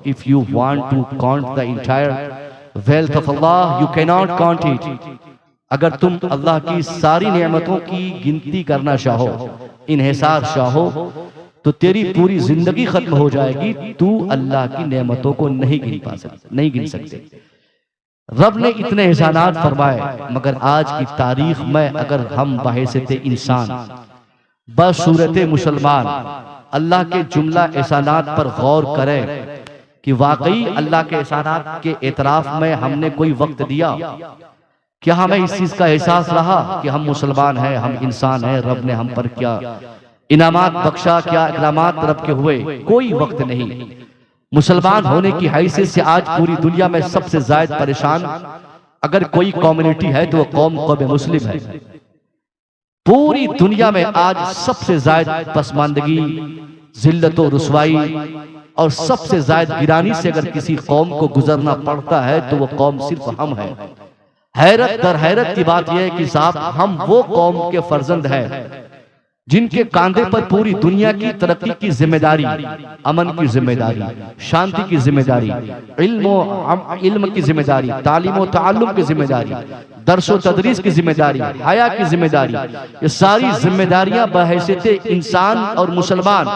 If you want to count the entire wealth of Allah, you cannot count it. अगर तुम अल्लाह की सारी नेमतों की गिनती करना चाहो, इन्हिसार चाहो, तो तेरी पूरी जिंदगी खत्म हो जाएगी। तू अल्लाह की नेमतों को नहीं गिन सकते। रब ने इतने एहसानात फरमाए, मगर आज की तारीख में अगर हम बहैसियत इंसान बसूरत मुसलमान अल्लाह के जुमला एहसानात पर गौर करें कि वाकई अल्लाह के एहसानात के एतराफ में हमने कोई वक्त दिया, क्या हमें इस चीज का एहसास रहा कि हम मुसलमान हैं, हम इंसान हैं, रब ने हम पर क्या इनामात बख्शा, क्या इनामात रब के हुए? कोई वक्त नहीं। मुसलमान होने की हैसियत से आज पूरी दुनिया में सबसे ज्यादा परेशान अगर कोई कम्युनिटी है तो वो कौम मुस्लिम है। पूरी दुनिया में आज सबसे ज्यादा पसमानदगी, जिल्लत और रुसवाई और सबसे ज्यादा गिरानी से अगर किसी कौम को गुजरना पड़ता है तो वो कौम सिर्फ हम है। हैरत दर हैरत की बात यह है कि साहब हम वो कौम के फर्जंद हैं जिनके कांधे पर पूरी दुनिया की तरक्की की जिम्मेदारी, अमन की जिम्मेदारी, शांति की जिम्मेदारी, इल्म की जिम्मेदारी, तालीम व ताल्लुम की जिम्मेदारी, दर्स व तदरीस की जिम्मेदारी, हया की जिम्मेदारी, ये सारी जिम्मेदारियां बहैसियत इंसान और मुसलमान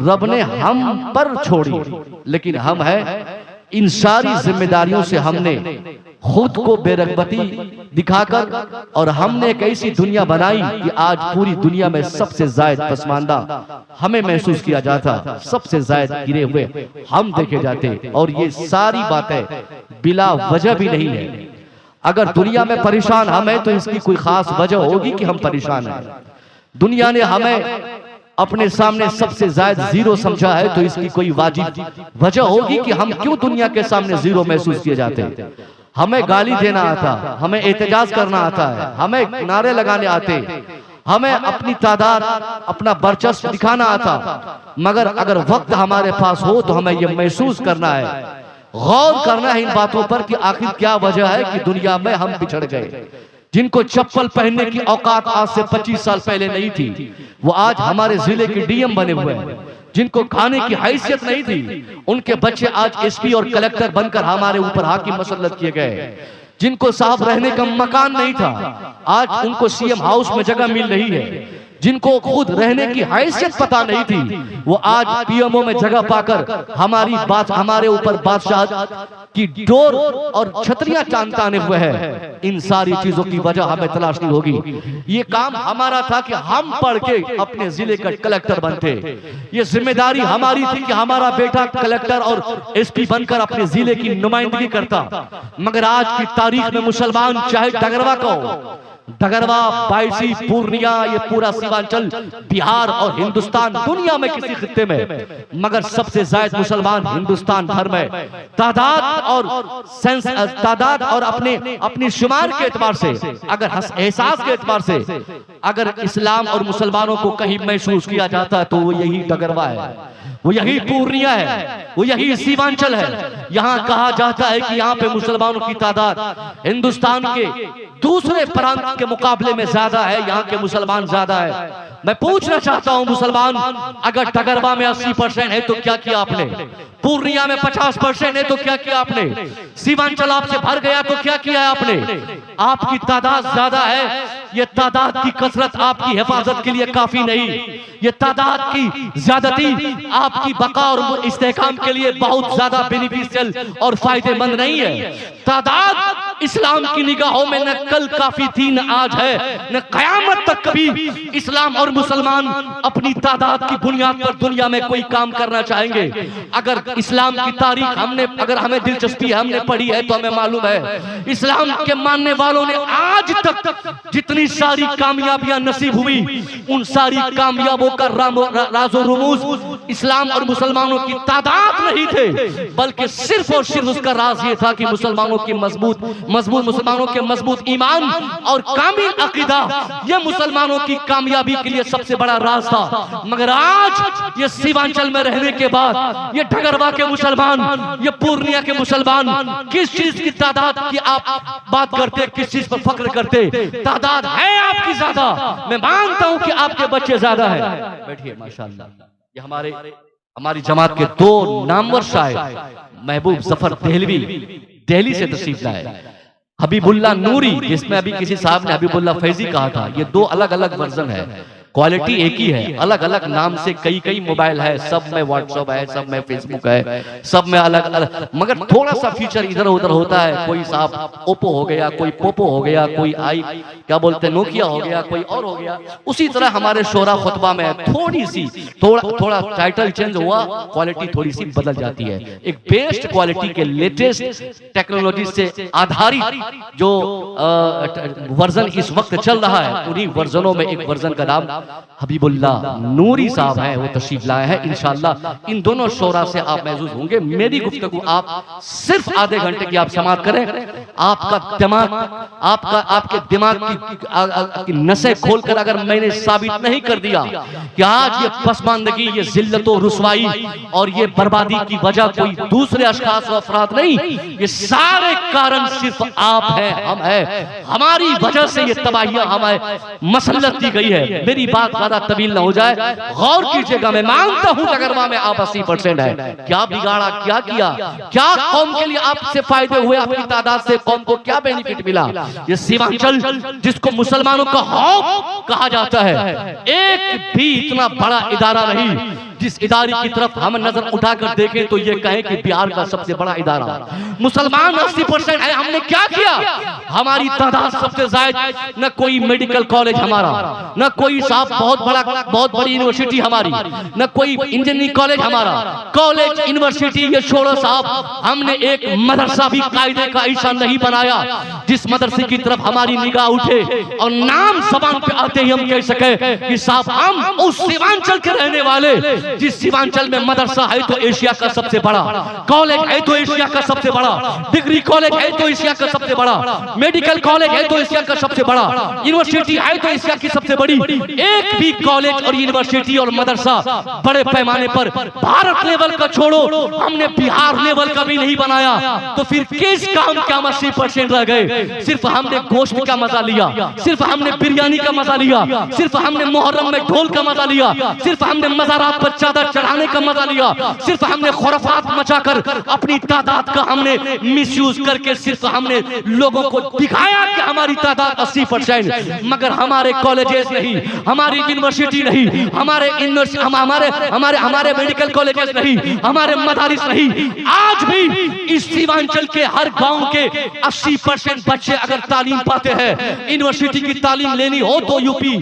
रब ने हम पर छोड़ी। लेकिन हम हैं, इन सारी जिम्मेदारियों से हमने खुद को बेरगबती दिखाकर और हमने एक ऐसी दुनिया बनाई कि आज पूरी दुनिया में सबसे ज्यादा पसमानदा हमें महसूस किया जाता, सबसे ज्यादा गिरे हुए हम देखे जाते। और ये सारी बातें बिला वजह भी नहीं है। अगर दुनिया में परेशान हम हैं तो इसकी कोई खास वजह होगी कि हम परेशान हैं। दुनिया ने हमें अपने सामने सबसे ज्यादा जीरो समझा है तो इसकी कोई वाजिब वजह होगी कि हम क्यों दुनिया के सामने जीरो महसूस किए जाते हैं। हमें गाली देना आता, हमें एहतजाज करना आता है, हमें नारे लगाने आते, हमें अपनी तादाद, अपना वर्चस्व दिखाना आता, मगर अगर वक्त हमारे पास हो तो हमें यह महसूस करना है, गौर करना है इन बातों पर कि आखिर क्या वजह है कि दुनिया में हम बिछड़ गए। जिनको चप्पल पहनने की औकात आज से 25 साल पहले नहीं थी, वो आज हमारे जिले के डीएम बने हुए हैं। जिनको खाने की हैसियत नहीं थी, उनके बच्चे आज एसपी और कलेक्टर बनकर हमारे ऊपर हाकिम मुसल्लत किए गए। जिनको साफ रहने का मकान नहीं था, आज उनको सीएम हाउस में जगह मिल रही है। जिनको खुद रहने की हैसियत पता नहीं थी, वो आज पीएमओ में जगह पाकर हमारे ऊपर बादशाह की डोर और छतरियां ताने हुए हैं। इन सारी चीजों की वजह हमें तलाशनी होगी। ये काम हमारा था कि हम पढ़ के अपने जिले का कलेक्टर बनते। ये जिम्मेदारी हमारी थी कि हमारा बेटा कलेक्टर और एसपी बनकर अपने जिले की नुमाइंदगी करता। मगर आज की तारीख में मुसलमान चाहे डगरवा का हो, डगरवा, बायसी, पूर्णिया, ये पूरा सीमांचल, बिहार और हिंदुस्तान, दुनिया में किसी खित्ते में, मगर सबसे ज्यादा मुसलमान हिंदुस्तान भर में तादाद और अपनी शुमार के एतबार से, अगर एहसास के एतबार से अगर इस्लाम और मुसलमानों को कहीं महसूस किया जाता है तो वो यही डगरवा है, वो यही पूर्णिया है, वो यही सीमांचल है। यहाँ कहा जाता है कि यहाँ पे मुसलमानों की तादाद हिंदुस्तान के दूसरे प्रांत के मुकाबले में ज्यादा है, यहाँ के मुसलमान ज्यादा है। मैं पूछना चाहता हूँ, मुसलमान अगर डगरवा में 80% है तो क्या किया आपने? पूर्णिया में 50% है तो क्या किया आपने? सीमांचल आपसे भर गया तो क्या किया है आपने? आपकी तादाद ज्यादा है, ये तादाद की कसरत आपकी हिफाजत के लिए काफी नहीं। ये तादाद की ज्यादती आपकी बका और इस्तेहकाम के लिए बहुत ज्यादा बेनिफिशियल और फायदेमंद नहीं है। तादाद इस्लाम की निगाहों में न कल काफी थी न आज है, न कयामत तक कभी इस्लाम और मुसलमान अपनी तादाद की बुनियाद पर दुनिया में कोई काम करना चाहेंगे। अगर इस्लाम की तारीख अगर हमें दिलचस्पी है, हमने पढ़ी है, तो हमें मालूम है इस्लाम के मानने वालों ने आज तक जितनी सारी कामयाबियां नसीब हुई, उन सारी कामयाबों का राज़ो रुमूज इस्लाम और मुसलमानों की तादाद नहीं थे, बल्कि सिर्फ और सिर्फ उसका राज ये था कि मुसलमानों की मुसलमानों के मजबूत ईमान और कामिल अकीदा, ये मुसलमानों की कामयाबी के लिए सबसे बड़ा राज था। मगर आज ये सीमांचल में रहने के बाद ये डगरवा के मुसलमान, ये पूर्णिया के मुसलमान किस चीज की तादाद की आप बात करते, किस चीज पर फख्र करते? तादाद है आपकी ज्यादा, मैं मानता हूं कि आपके बच्चे ज्यादा है। बैठिए, माशाअल्लाह। ये हमारी जमात के दो नामवर शायर महबूब जफर देहलवी दिल्ली से तशरीफ लाए, हबीबुल्लाह नूरी जिसमें अभी किसी साहब ने हबीबुल्लाह फैजी कहा था, ये दो अलग अलग वर्जन है, क्वालिटी एक ही है, अलग अलग नाम से कई कई मोबाइल है, सब में व्हाट्सएप है, सब में फेसबुक है, सब में अलग अलग, मगर थोड़ा सा फीचर इधर उधर होता है। कोई साहब ओप्पो हो गया, कोई पोपो हो गया, कोई आई क्या बोलते हैं नोकिया हो गया, कोई और हो गया। उसी तरह हमारे शोरा खुतबा में थोड़ी सी थोड़ा टाइटल चेंज हुआ, क्वालिटी थोड़ी सी बदल जाती है। एक बेस्ट क्वालिटी के लेटेस्ट टेक्नोलॉजी से आधारित जो वर्जन इस वक्त चल रहा है, उन्हीं वर्जनों में एक वर्जन का नाम हबीबुल्लाह नूरी साहब हैं, वो तशरीफ लाए हैं। इंशाअल्लाह इन दोनों शोरा से आप महसूस होंगे। मेरी गुफ्तगू आप सिर्फ आधे घंटे की आप समाअत करें, आपका दिमाग आपके दिमाग की नसें खोलकर अगर मैंने साबित नहीं कर दिया कि आज ये पसमानदगी, ये जिल्लत और रुसवाई और ये बर्बादी की वजह कोई दूसरे अशखास और अफराद नहीं, ये सारे कारण सिर्फ आप हैं, हम हैं। हमारी वजह से ये तबाहियां हमें मसल्लत दी गई है। मेरी बात ज्यादा तवील ना हो जाए, गौर कीजिएगा। मैं मानता हूं कि अगर वहां में आप 80% है, क्या बिगाड़ा, क्या किया, क्या कौम के लिए आपसे फायदे हुए, आपकी तादाद से कौम को क्या बेनिफिट मिला। ये सीमांचल जिसको मुसलमानों का हौफ कहा जाता है, एक भी इतना बड़ा इदारा नहीं जिस इदारे की तरफ हम नजर उठाकर देखें तो ये कहें कि बिहार का सबसे बड़ा इदारा। मुसलमान 80% है, हमने क्या किया? हमारी तादाद सबसे ज्यादा, न कोई मेडिकल कॉलेज हमारा, न कोई साहब बहुत बड़ी यूनिवर्सिटी हमारी, न कोई इंजीनियरिंग कॉलेज हमारा। कॉलेज यूनिवर्सिटी ये छोड़ो साहब, हमने एक मदरसा भी कायदे का ऐसा नहीं बनाया जिस मदरसे की तरफ हमारी निगाह उठे और नाम जबान पे आते ही हम कह सके कि साहब हम उस सीमांचल के रहने वाले, जिस सीमांचल में मदरसा है तो एशिया का सबसे बड़ा, कॉलेज है तो एशिया का सबसे बड़ा, डिग्री कॉलेज है तो एशिया का सबसे बड़ा, मेडिकल कॉलेज है तो एशिया का सबसे बड़ा, यूनिवर्सिटी है तो एशिया की सबसे बड़ी। एक भी कॉलेज और यूनिवर्सिटी और मदरसा बड़े पैमाने पर भारत लेवल का छोड़ो, हमने बिहार लेवल का भी नहीं बनाया। तो फिर किस काम का 80% रह गए? सिर्फ हमने गोश्त का मजा लिया, सिर्फ हमने बिरयानी का मजा लिया, सिर्फ हमने मुहर्रम में ढोल का मजा लिया, सिर्फ हमने मज़ारात पर चादर चढ़ाने का मजा लिया, सिर्फ हमने खुराफात मचाकर अपनी तादाद का हमने मिसयूज करके सिर्फ हमने लोगों को दिखाया कि हमारी तादाद 80%, मगर हमारे कॉलेजेस नहीं, हमारी यूनिवर्सिटी नहीं, हमारे मेडिकल कॉलेजेस नहीं, हमारे मदारिस नहीं। आज भी इस सीमांचल के हर गांव के 80% बच्चे अगर तालीम पाते हैं, यूनिवर्सिटी की तालीम लेनी हो तो यूपी,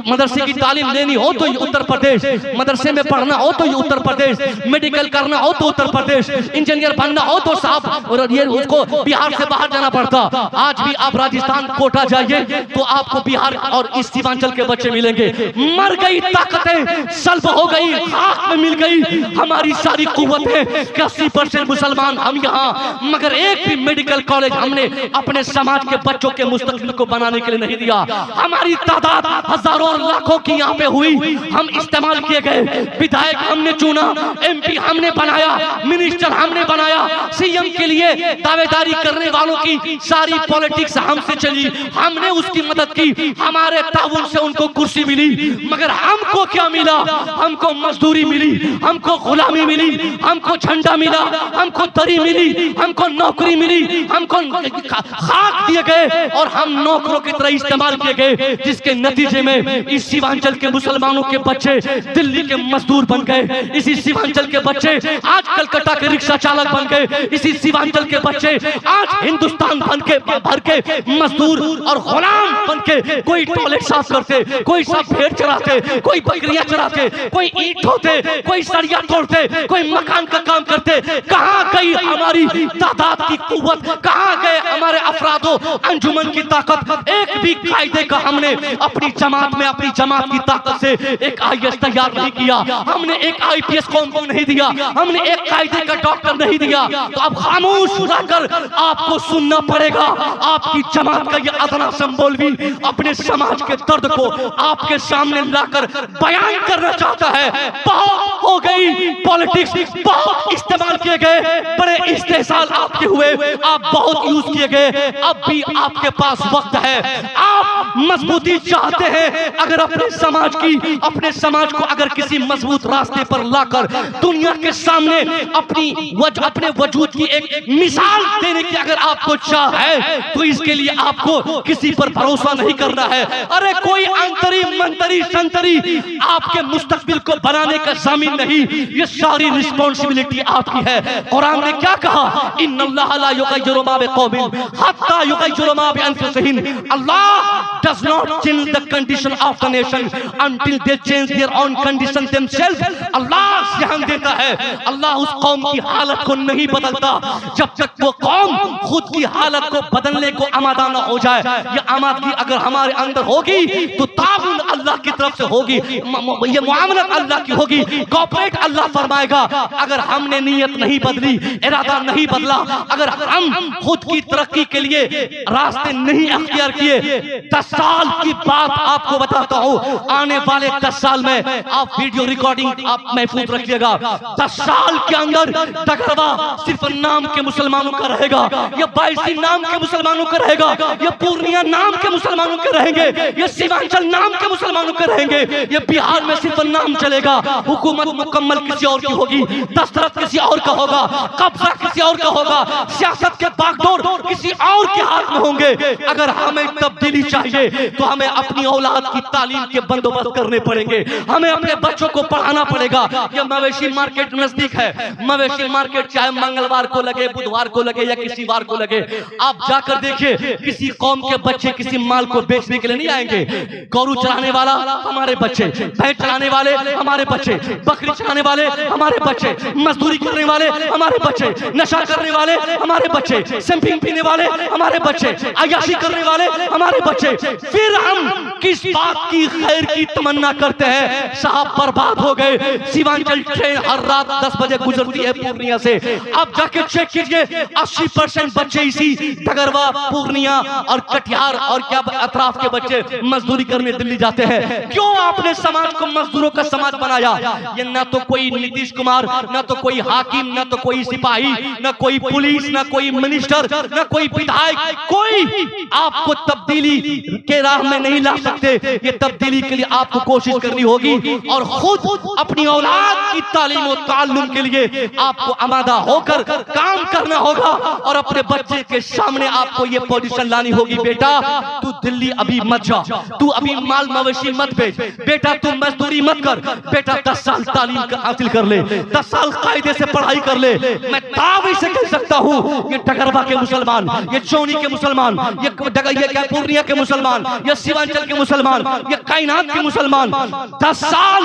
मदरसे की तालीम लेनी हो तो उत्तर प्रदेश, मदरसे में पढ़ना हो तो उत्तर प्रदेश, मेडिकल करना हो तो उत्तर प्रदेश, इंजीनियर बनना हो तो साहब और ये उसको बिहार से बाहर जाना पड़ता। आज भी आप राजस्थान कोटा जाइए तो आपको बिहार और इस सीमांचल के बच्चे मिलेंगे। मर गई ताकतें, सल्ब हो गई, खाक में मिल गई हमारी सारी कुव्वतें। 80% मुसलमान हम यहाँ, मगर एक भी मेडिकल कॉलेज हमने अपने समाज के बच्चों के मुस्तकबिल को बनाने के लिए नहीं दिया। हमारी तादाद हजारों और लाखों की यहाँ पे हुई, हम इस्तेमाल किए गए। विधायक हमने चुना, एमपी हमने बनाया, मिनिस्टर हमने बनाया, सीएम के लिए दावेदारी करने वालों की सारी पॉलिटिक्स हमसे चली, हमने उसकी मदद की, हमारे ताउन से उनको कुर्सी मिली। मगर हमको क्या मिला? हमको मजदूरी मिली, हमको गुलामी मिली, हमको झंडा मिला, हमको दरी मिली, हमको नौकरी मिली, हमको खाक दिए गए और हम नौकरों की तरह इस्तेमाल किए गए, जिसके नतीजे में इस सीमांचल के मुसलमानों के बच्चे दिल्ली के मजदूर बन गए। इसी सीमांचल के बच्चे आज कलकत्ता के रिक्शा चालक बन गए। इसी सीमांचल के बच्चे आज हिंदुस्तान भर के मजदूर और गुलाम बन के कोई टॉयलेट साफ करते, कोई साफ भेड़ चराते, कोई बकरियां चराते, कोई ईंट ढोते, कोई सरिया तोड़ते, कोई मकान का काम करते। कहां गई हमारी तादाद की कुव्वत? कहां गए हमारे अफरादो अंजुमन की ताकत? एक भी कायदे का हमने अपनी जमात में, अपनी जमात की ताकत से एक आईएएस तैयार नहीं किया, हमने एक आईपीएस कौम को नहीं दिया, हमने एक कायदे का डॉक्टर नहीं दिया। तो अब खामोश रहकर आपको सुनना पड़ेगा। आपकी जमात का ये अदना संबोल भी अपने समाज के दर्द को आपके सामने लाकर बयान करना चाहता है। बहुत हो गई पॉलिटिक्स, बहुत इस्तेमाल किए गए, बड़े इस्तेसाल आपके हुए, आप बहुत यूज किए गए। अब भी आपके पास वक्त है, आप मजबूती चाहते हैं, अगर अपने समाज को अगर किसी मजबूत रास्ते पर लाकर दुनिया के सामने अपने वजूद की एक मिसाल देने की अगर आपको चाह है, तो इसके लिए आपको किसी पर भरोसा नहीं करना है। अरे कोई अंतरी मंतरी संतरी आपके मुस्तकबिल को बनाने का ज़मीन नहीं, ये सारी रिस्पॉन्सिबिलिटी आपकी है। कुरान ने क्या कहा, इन्नल्लाह ला युगय्यिरु मा बिक़ौमिन हत्ता युगय्यिरु मा बिअनफुसिहिम। अल्लाह does not change the condition of the nation until they change their own condition themselves। अल्लाह ध्यान देता है, अल्लाह उस कौम की हालत को नहीं बदलता जब तक वो कौम खुद की हालत को बदलने को आमादा न हो जाए। ये आमादगी अगर हमारे अंदर होगी तो ताउन अल्लाह की तरफ से होगी, ये मुआमलत अल्लाह की होगी, कोऑपरेट अल्लाह फरमाएगा। अगर हमने नीयत नहीं बदली, इरादा नहीं बदला, अगर हम खुद की तरक्की के लिए रास्ते नहीं अख्तियार किए, 10 साल की बात आपको बताता हूं, आने वाले 10 साल में आप वीडियो रिकॉर्डिंग आप महफूज रखिएगा। 10 साल के अंदर टकरवा सिर्फ नाम के मुसलमानों का रहेगा, ये बायसी नाम के मुसलमानों का रहेगा, ये पूर्णिया नाम के मुसलमानों के रहेंगे, ये सीमांचल नाम के मुसलमानों के रहेंगे, ये बिहार में सिर्फ नाम चलेगा। हुकूमत मुकम्मल किसी और की होगी, दस्तखत किसी और का होगा, कब्जा किसी और का होगा, सियासत के बागडोर किसी और के हाथ में होंगे। अगर हमें तब्दीली चाहिए तो हमें अपनी औलाद की तालीम के बंदोबस्त करने पड़ेंगे, हमें अपने बच्चों को पढ़ाना पड़ेगा। ये मवेशी मार्केट नजदीक है, मवेशी मार्केट चाहे मंगलवार को लगे, बुधवार को लगे या किसी वार को लगे, आप जाकर देखिए, किसी कौम के बच्चे किसी माल को बेचने के लिए नहीं आएंगे। गौरू चलाने वाला हमारे बच्चे, भैंस चलाने वाले हमारे बच्चे, बकरी चलाने वाले हमारे बच्चे, मजदूरी करने वाले हमारे बच्चे, नशा करने वाले हमारे बच्चे, शैंपिंग पीने वाले हमारे बच्चे, अय्याशी करने वाले हमारे बच्चे। फिर हम किस बात की खैर की तमन्ना करते हैं? साहब बर्बाद हो गए। सीमांचल ट्रेन हर रात 10 बजे गुजरती है पूर्णिया से, आप जाके चेक कीजिए, 80% बच्चे इसी डगरवा, पूर्णिया और कटिहार और क्या अतराफ के बच्चे मजदूरी करने दिल्ली जाते हैं। क्यों आपने समाज को मजदूरों का समाज बनाया? ये ना तो कोई नीतीश कुमार, ना तो कोई हाकिम, ना तो कोई सिपाही, ना कोई पुलिस, ना कोई मिनिस्टर, ना कोई विधायक, कोई आपको तब्दीली के राह में नहीं ला सकते। ये तब्दीली के लिए आपको कोशिश करनी होगी और खुद अपनी औलाद की तालीम और ताल्लुम के लिए आपको आमादा होकर काम करना होगा और अपने बच्चे के सामने आपको ये पोजीशन लानी होगी। बेटा तू दिल्ली अभी मत जा, तू अभी माल मवेशी मत बेच, बेटा तू मजदूरी मत कर, बेटा 10 साल तालीम हासिल कर ले, 10 साल कायदे से पढ़ाई कर ले। मैं दावे से कह सकता हूँ, ये डगरवा के मुसलमान, ये चौनी के मुसलमान, ये पूर्णिया के मुसलमान, ये सीमांचल के मुसलमान, ये कायनात के मुसलमान 10 साल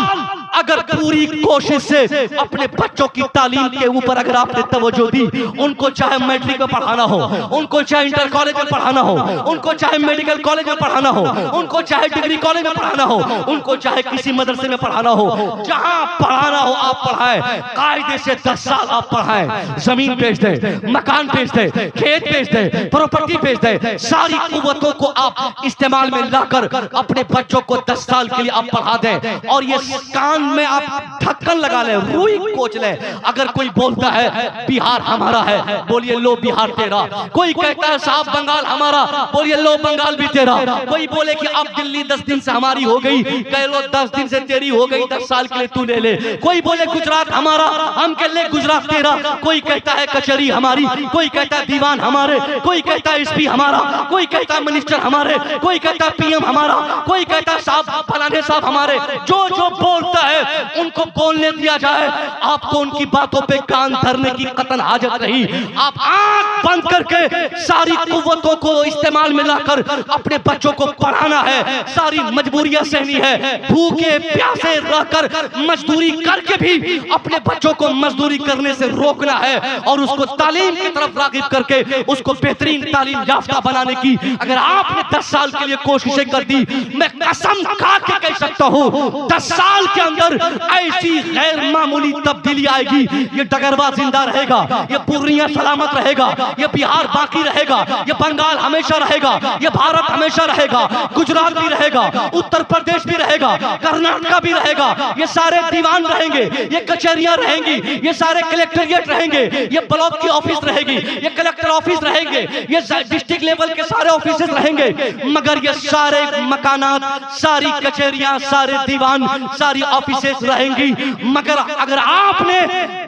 अगर पूरी कोशिश से अपने बच्चों की तालीम के ऊपर अगर आपने तवज्जो दी, उनको चाहे मैट्रिक में पढ़ाना हो, उनको चाहे इंटर कॉलेज में पढ़ाना हो, उनको चाहे मेडिकल कॉलेज में पढ़ाना हो, उनको चाहे डिग्री कॉलेज में पढ़ाना हो, उनको चाहे किसी मदरसे में पढ़ाना हो, जहां पढ़ाना हो आप पढ़ाएं, कायदे से 10 साल आप पढ़ाएं। जमीन बेच दे, मकान बेच दे, खेत बेच दे, प्रॉपर्टी बेच दे, सारी कुव्वतों को आप इस्तेमाल में लाकर अपने बच्चों को 10 साल के लिए आप पढ़ा दें। और ये कान में आप ढक्कन लगा ले, रुई कोच ले। अगर कोई बोलता है बिहार हमारा है, बोलिए लो बिहार तेरा। कोई कहता है साहब बंगाल हमारा, बोलिए लो बंगाल भी तेरा। कोई बोले कि अब दिल्ली 10 दिन से हमारी हो गई, कह लो 10 दिन से तेरी हो गई, 10 साल के लिए तू ले ले। कोई बोले गुजरात हमारा, हम कह ले गुजरात तेरा। कोई कहता है कचहरी हमारी, कोई कहता है दीवान हमारे, कोई कहता है एसपी हमारा, कोई कहता है मिनिस्टर हमारे, कोई कहता है पीएम हमारा, कोई कहता है साहब फलाने साहब हमारे। जो जो बोलता है उनको बोलने दिया जाए, आपको उनकी बातों पे कान धरने की कतन हाजत नहीं। आप आंख बंद करके सारी कुव्वतों को इस्तेमाल में लाकर अपने बच्चों को पढ़ाना है। सारी मजबूरियां सहनी है, भूखे प्यासे रहकर मजदूरी करके भी अपने बच्चों को मजदूरी करने से रोकना है और उसको तालीम की तरफ रागिब करके उसको बेहतरीन तालीम याफ्ता बनाने की अगर आपने 10 साल के लिए कोशिशें कर दी, मैं कसम खा के कह सकता हूं 10 साल के अंदर अंदर ऐसी गैर मामूली तब्दीली आएगी। ये डगरवा जिंदा रहेगा, ये पूर्णिया सलामत रहेगा, ये बिहार बाकी रहेगा, ये बंगाल हमेशा रहेगा, ये भारत हमेशा रहेगा, गुजरात भी रहेगा, उत्तर प्रदेश भी रहेगा, कर्नाटक भी रहेगा, ये सारे दीवान रहेंगे, ये कचहरियां रहेंगी, ये सारे कलेक्टरेट रहेंगे, ये ब्लॉक की ऑफिस रहेगी, ये कलेक्टर ऑफिस रहेंगे, ये डिस्ट्रिक्ट लेवल के सारे ऑफिस रहेंगे। मगर ये सारे मकानात, सारी कचहरियां, सारे दीवान, सारी ऑफिसेस रहेंगी। मगर अगर आपने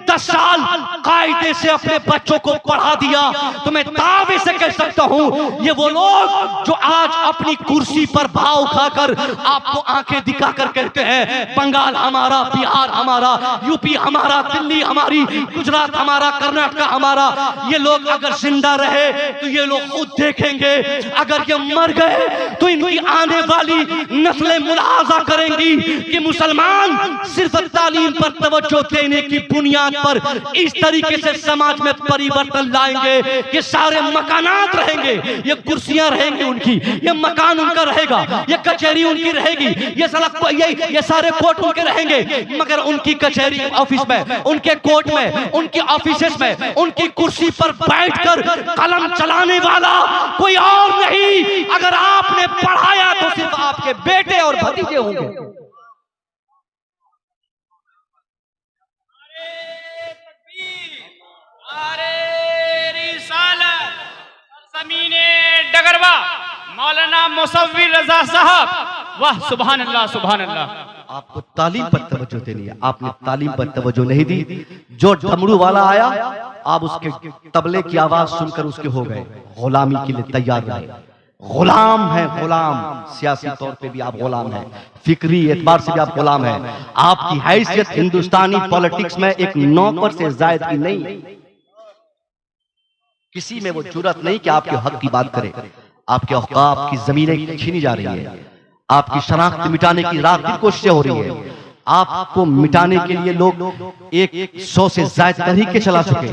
10 साल कायदे से अपने बच्चों को पढ़ा दिया तो मैं दावे से कह सकता हूं ये वो लोग जो आज अपनी कुर्सी पर भाव खाकर आपको आंखें दिखाकर कहते हैं बंगाल हमारा, बिहार हमारा, यूपी हमारा, दिल्ली हमारी, गुजरात हमारा, कर्नाटक हमारा, ये लोग अगर जिंदा रहे तो ये लोग खुद देखेंगे। अगर ये मर गए तो इनकी आने वाली नस्लें मुलाहाजा करेंगी कि मुसलमान सिर्फ तालीम पर तवज्जो देने की बुनियाद पर इस तरीके से समाज में परिवर्तन लाएंगे कि सारे मकानात रहेंगे, ये कुर्सियां रहेंगी उनकी, ये मकान उनका रहेगा, ये कचहरी उनकी रहेगी, ये सारे कोर्ट उनके रहेंगे। मगर उनकी कचहरी ऑफिस में, उनके कोर्ट में, उनकी ऑफिसेस में, उनकी कुर्सी पर बैठकर कलम चलाने वाला कोई और नहीं। अगर आपने पढ़ाया तो सिर्फ आपके बेटे और भतीजे होंगे। ज़मीने डगरवा मौलाना मुसव्विर रजा साहब, वाह सुभान अल्लाह सुभान अल्लाह। आपको तालीम पर तवज्जो देनी है, आपने तालीम पर तवज्जो नहीं दी। जो डमरू वाला आया आप उसके तबले की आवाज सुनकर उसके हो गए, गुलामी के लिए तैयार रहे। गुलाम है, गुलाम, सियासी तौर पे भी आप गुलाम हैं, फिक्री एतबार से भी आप गुलाम हैं। आपकी हैसियत हिंदुस्तानी पॉलिटिक्स में एक नौकर से जायद की नहीं। किसी में वो जुर्रत नहीं कि आपके हक की बात करे। आपके औकाफ की जमीनें छीनी जा रही है, आपकी शनाख्त मिटाने की रात दिन कोशिशें हो रही है। आपको मिटाने के लिए लोग 100 से ज्यादा तरीके चला चुके,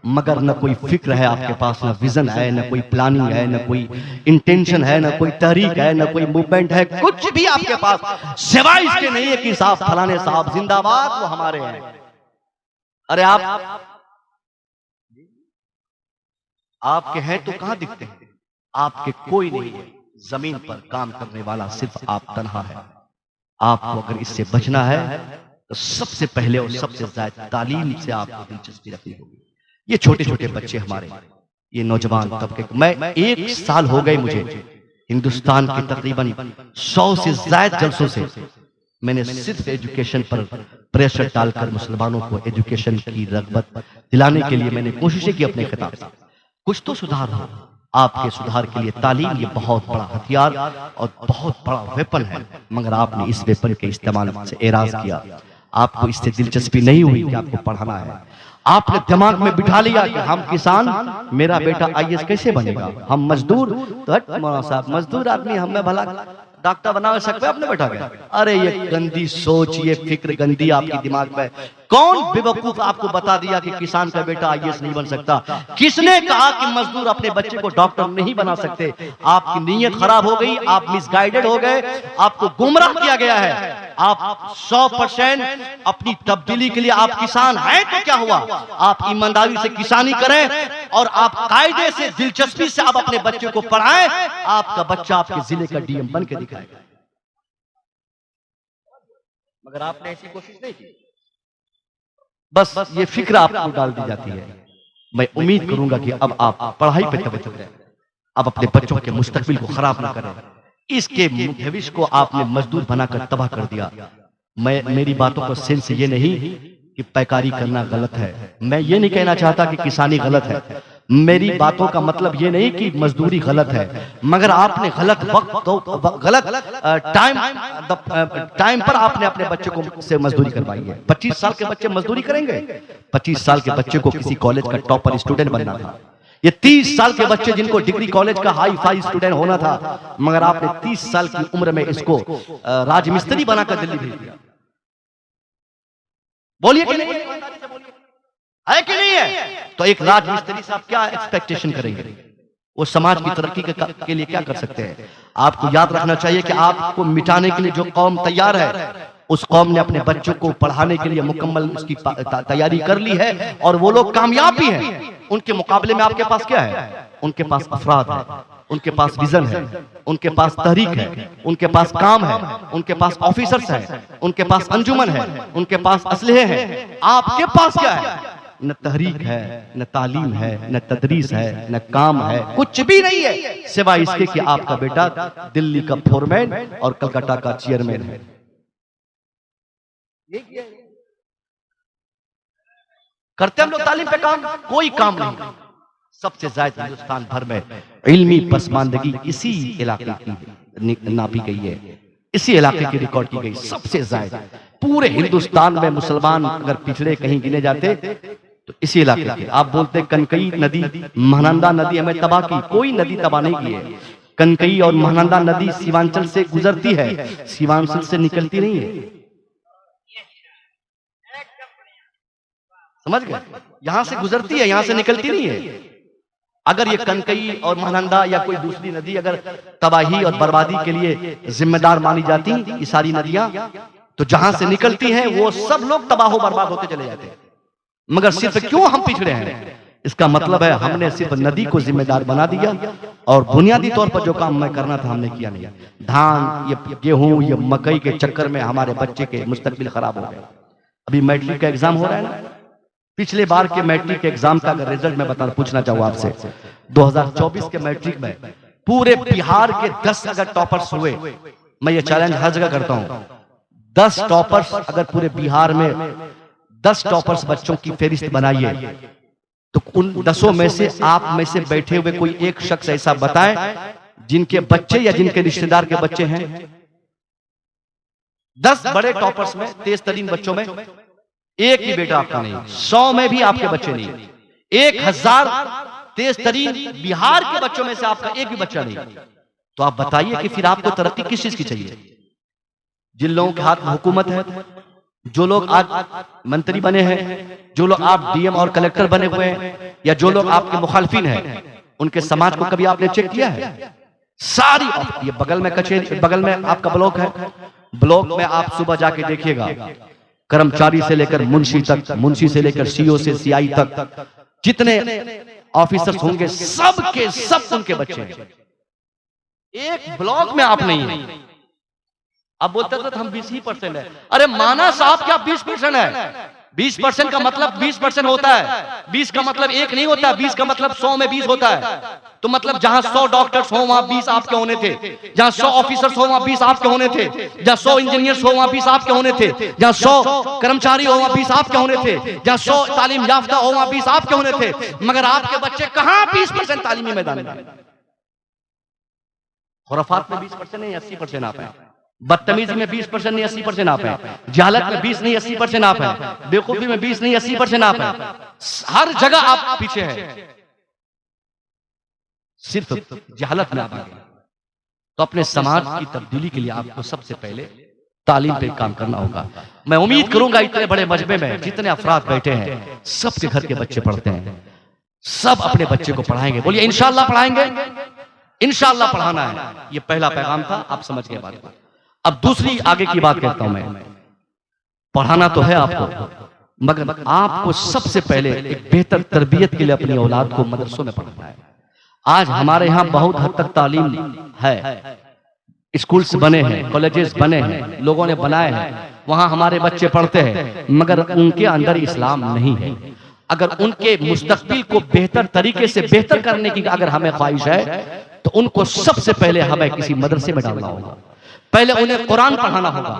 मगर न कोई फिक्र है आपके पास, न विजन है, न कोई प्लानिंग है, न कोई इंटेंशन है, न कोई तहरीक है, न कोई मूवमेंट है, कुछ भी आपके पास सिवाय इसके नहीं है कि साहब फलाने साहब जिंदाबाद, वो हमारे हैं। अरे आपके हैं तो कहां दिखते हैं? आपके कोई नहीं है। जमीन पर काम करने वाला सिर्फ आप तन्हा है। आपको अगर इससे बचना है तो सबसे पहले और सबसे ज्यादा तालीम से आपको दिलचस्पी रखनी होगी। ये छोटे छोटे बच्चे हमारे, ये नौजवान तबके, मैं 1 साल हो गए मुझे हिंदुस्तान के तकरीबन 100 से ज्यादा जलसों से मैंने सिर्फ एजुकेशन पर प्रेशर डालकर मुसलमानों को एजुकेशन की रगबत दिलाने के लिए मैंने कोशिशें की अपने खिताब से। कुछ तो सुधार हो। आपके सुधार के लिए तालीम ये बहुत बड़ा हथियार और बहुत बड़ा वेपन है, मगर आपने इस वेपन के इस्तेमाल से एराज किया। आपको इससे दिलचस्पी नहीं हुई कि आपको पढ़ाना है। आपने दिमाग में बिठा लिया कि हम किसान, मेरा बेटा IAS कैसे बनेगा, हम मजदूर, तो हट मौलाना साहब, मजदूर आदमी हमें भला डॉक्टर बना सकते अपने बैठा गया। अरे ये गंदी सोच, ये फिक्र गंदी आपके दिमाग में। कौन बेवकूफ आपको बता दिया कि किसान का बेटा IAS नहीं बन सकता? किसने कहा कि मजदूर अपने बच्चे को डॉक्टर नहीं बना सकते? आपकी नीयत खराब हो गई, आप मिसगाइडेड हो गए, आपको गुमराह किया गया है। आप 100% अपनी तब्दीली के लिए आप किसान हैं तो क्या हुआ? आप ईमानदारी से किसानी करें और आप कायदे से दिलचस्पी से आप अपने बच्चे को पढ़ाएं, आपका बच्चा आपके जिले का DM बन के दिखाएगा। मगर आपने ऐसी कोशिश नहीं की, बस ये फिक्र आपको डाल दी जाती है। मैं उम्मीद करूंगा कि अब आप पढ़ाई पे तवज्जो दें, अब अपने बच्चों के मुस्तकबिल को खराब ना करें। इसके भविष्य को आपने मजदूर बनाकर तबाह कर दिया। मेरी बातों का सेंस ये नहीं कि पैकारी करना गलत है, मैं ये नहीं कहना चाहता कि किसानी गलत है। मेरी बातों का मतलब ये नहीं कि मजदूरी गलत है, मगर आपने गलत वक्त तो गलत टाइम पर आपने अपने बच्चे को से मजदूरी करवाई है। 25 साल के बच्चे मजदूरी करेंगे? 25 साल के बच्चे को किसी कॉलेज का टॉपर स्टूडेंट बनना था। ये 30 साल के बच्चे जिनको डिग्री कॉलेज का हाई फाई स्टूडेंट होना था, मगर आपने 30 साल की उम्र में इसको राजमिस्त्री बनाकर दिल्ली भेज दिया। बोलिए कि नहीं है कि नहीं है? तो एक राजमिस्त्री से आप क्या एक्सपेक्टेशन करेंगे? वो समाज की तरक्की के लिए क्या कर सकते हैं? आपको याद रखना चाहिए कि आपको मिटाने के लिए जो कौम तैयार है उस कौम ने अपने बच्चों को पढ़ाने के लिए मुकम्मल उसकी तैयारी कर ली है और वो लोग कामयाब भी हैं। उनके मुकाबले में आपके पास क्या है? उनके पास अफराद है, उनके पास विजन है, उनके पास तहरीक है, उनके पास काम है, उनके पास ऑफिसर्स है, उनके पास अंजुमन है, उनके पास असलहे हैं। आपके पास क्या है? न तहरीक है, न तालीम है, न तदरीस है, न काम है, कुछ भी नहीं है सिवाय इसके कि आपका बेटा दिल्ली का फोरमैन और कलकत्ता का चेयरमैन है। करते हम लोग तालीम पे काम? कोई काम नहीं। सबसे ज्यादा हिंदुस्तान भर में इल्मी पसमानदगी इसी इलाके की नापी गई है, इसी इलाके की रिकॉर्ड की गई। सबसे ज्यादा पूरे हिंदुस्तान में मुसलमान अगर पिछड़े कहीं गिने जाते तो इसी इलाके के। आप बोलते कनकई नदी, महानंदा नदी हमें तबाह की, कोई नदी तबाह नहीं की है। कनकई और महानंदा नदी सीमांचल से गुजरती है, सीमांचल से निकलती नहीं है। समझ गए? यहां से गुजरती है, यहां से निकलती नहीं है। अगर ये कनकई और महानंदा या कोई दूसरी नदी अगर तबाही और बर्बादी के लिए जिम्मेदार मानी जाती, ये सारी नदियां, तो जहां से निकलती हैं वो सब लोग तबाह बर्बाद होते चले जाते हैं। मगर सिर्फ क्यों हम पिछड़े हैं? इसका मतलब है हमने सिर्फ नदी को जिम्मेदार बना दिया और बुनियादी तौर पर जो काम मैं करना था हमने किया नहीं। धान, ये गेहूं, ये मकई के चक्कर में हमारे बच्चे के मुस्तकबिल खराब हो गए। अभी मैट्रिक का एग्जाम हो रहा है ना, पिछले बार के मैट्रिक के एग्जाम का अगर रिजल्ट मैं पूछना चाहूँ आपसे, 2024 के मैट्रिक में पूरे बिहार के 10 अगर टॉपर्स हुए, मैं ये चैलेंज हर जगह करता हूँ, 10 टॉपर्स अगर पूरे बिहार में 10 टॉपर्स बच्चों की फेरिस्त बनाइए, तो उन 10 में से आप में से बैठे हुए कोई एक शख्स ऐसा बताए जिनके बच्चे या जिनके रिश्तेदार के बच्चे हैं। 10 बड़े टॉपर्स में, तेज तरीन बच्चों में एक ही बेटा आपका नहीं, 100 में भी आपके बच्चे नहीं, 1000 तेज तरीन बिहार के बच्चों में से आपका एक भी बच्चा नहीं। तो आप बताइए कि फिर आपको तरक्की किस चीज की चाहिए? जिन लोगों के हाथ में हुकूमत है, जो लोग आज मंत्री बने हैं, जो लोग आप डीएम और कलेक्टर बने हुए हैं, या जो लोग आपके मुखालफिन हैं, उनके समाज को कभी आपने चेक किया है? सारी ये बगल में कचेरी, बगल में आपका ब्लॉक है, ब्लॉक में आप सुबह जाके देखिएगा, कर्मचारी से लेकर मुंशी तक, मुंशी से लेकर सीओ से सीआई तक, जितने ऑफिसर्स होंगे सब के सब उनके बच्चे हैं। एक ब्लॉक में आप नहीं है। अब बोलते थे हम 20% है। अरे माना साहब क्या 20% है? 20% का मतलब 20% होता है, 20 का मतलब 1 नहीं होता, 20 का मतलब 100 में 20 होता है। तो मतलब जहां 100 डॉक्टर्स हो वहां 20 आपके होने थे, जहां 100 ऑफिसर्स हो वहां 20 आपके होने थे, जहां 100 इंजीनियर्स हो वहां 20 आपके होने थे, जहां 100 कर्मचारी हो वहां 20 आपके होने थे, जहां 100 तालीम याफ्ता हो वहां 20 आपके होने थे। मगर आपके बच्चे कहां 20% तालीमी मैदान में? खुराफात में 20% नहीं, 80% आप हैं। बदतमीजी में 20% नहीं, 80% आप हैं। जहालत में 20 नहीं, 80% आप हैं। बेवकूफी में 20 नहीं, 80% आप हैं। हर जगह आप पीछे हैं, सिर्फ जहालत में आप आगे। तो अपने समाज की तब्दीली के लिए आपको सबसे पहले तालीम पे काम करना होगा। मैं उम्मीद करूंगा इतने बड़े मजमे में जितने अफराद बैठे हैं, सबके घर के बच्चे पढ़ते हैं, सब अपने बच्चे को पढ़ाएंगे। बोलिए इंशाअल्लाह पढ़ाएंगे, इंशाअल्लाह पढ़ाना है। ये पहला पैगाम था, आप समझ गए बात को। अब दूसरी आगे की बात कहता हूं मैं, पढ़ाना तो है आपको, मगर आपको सबसे पहले एक बेहतर तरबियत के लिए अपनी औलाद को मदरसों में पढ़ाना है। आज हमारे यहाँ बहुत हद तक तालीम है, स्कूल्स बने हैं, कॉलेजेस बने हैं, लोगों ने बनाए हैं, वहां हमारे बच्चे पढ़ते हैं, मगर उनके अंदर इस्लाम नहीं है। अगर उनके मुस्तकबिल को बेहतर तरीके से बेहतर करने की अगर हमें ख्वाहिश है, तो उनको सबसे पहले हमें किसी मदरसे में डालना होगा। पहले उन्हें कुरान पढ़ाना होगा,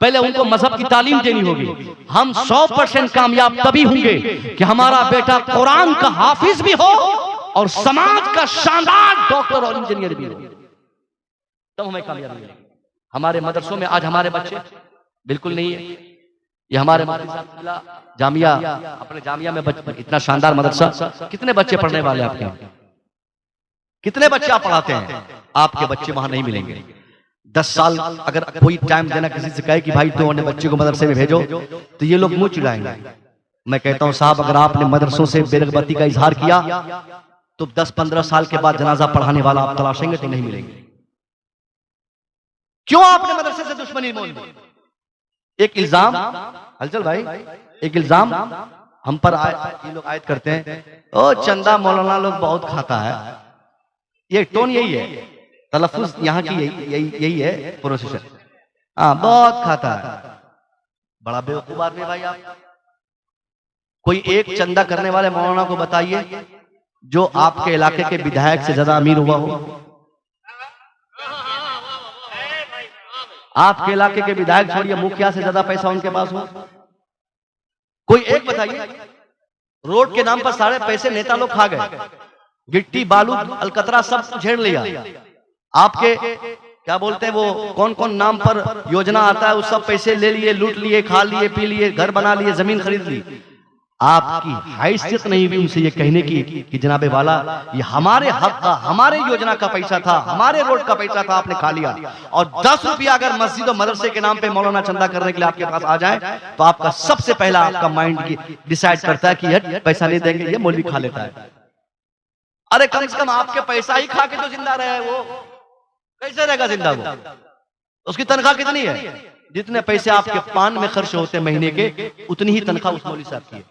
पहले उनको मजहब की तालीम देनी होगी। हम 100% कामयाब तभी होंगे कि हमारा बेटा कुरान का हाफिज भी हो और समाज का शानदार डॉक्टर और इंजीनियर भी हो, तब हमें कामयाबी मिलेगी। हमारे मदरसों में आज हमारे बच्चे बिल्कुल नहीं है। ये हमारे जामिया, अपने जामिया में इतना शानदार मदरसा, कितने बच्चे पढ़ने वाले आपके, कितने बच्चे आप पढ़ाते हैं? आपके बच्चे वहां नहीं मिलेंगे। 10 साल अगर कोई टाइम देना किसी से कहे कि भाई तो अपने बच्चे को मदरसे में भेजो, तो ये लोग मुंह चिढ़ाएंगे। मैं कहता हूं साहब, अगर आपने मदरसों से बेरगबती का इजहार किया तो 10-15 साल के बाद जनाजा पढ़ाने वाला आप तलाशेंगे तो नहीं मिलेंगे। क्यों आपने मदरसे से दुश्मनी मोल दी? एक इल्जाम, हलचल भाई, एक इल्जाम हम पर ये लोग आयत करते हैं, ओ चंदा मौलाना लोग बहुत खाता है। ये टोन यही है, तलफ्फुज यहाँ की यही है प्रोसेसर। हाँ, बहुत खाता है। बड़ा बेवकूफ आदमी भाई आप। कोई एक चंदा करने वाले मौलाना को बताइए जो आपके इलाके के विधायक से ज्यादा अमीर हुआ हो। आपके इलाके के विधायक छोड़िए, मुखिया से ज्यादा पैसा उनके पास हो। कोई एक बताइए। रोड के नाम पर सारे पैसे नेता लोग खा गए, गिट्टी बालू अलकतरा सब झेड़ लिया। आपके क्या बोलते हैं वो कौन कौन नाम पर योजना आता है, उस सब पैसे ले लिए, लूट लिए, खा लिए, पी लिए, घर बना लिए, जमीन खरीद ली। आपकी हैसियत नहीं हुई उनसे ये कहने की कि जनाबे वाला ये हमारे हक का, हमारे योजना का पैसा था, हमारे रोड का पैसा था, आपने खा लिया। और 10 रुपया अगर मस्जिद और मदरसे के नाम पे मौलाना चंदा करने के लिए आपके पास आ जाए तो आपका सबसे पहला आपका माइंड डिसाइड करता है कि यार पैसा नहीं देंगे, ये मौलवी खा लेता है। अरे कम से कम आपके पैसा ही खा के तो जिंदा रहे, वो कैसे रहेगा जिंदा? वो उसकी तनख्वाह कितनी है? जितने पैसे आपके पान में खर्च होते महीने के, उतनी ही तनख्वाह उस मौलवी साहब की है।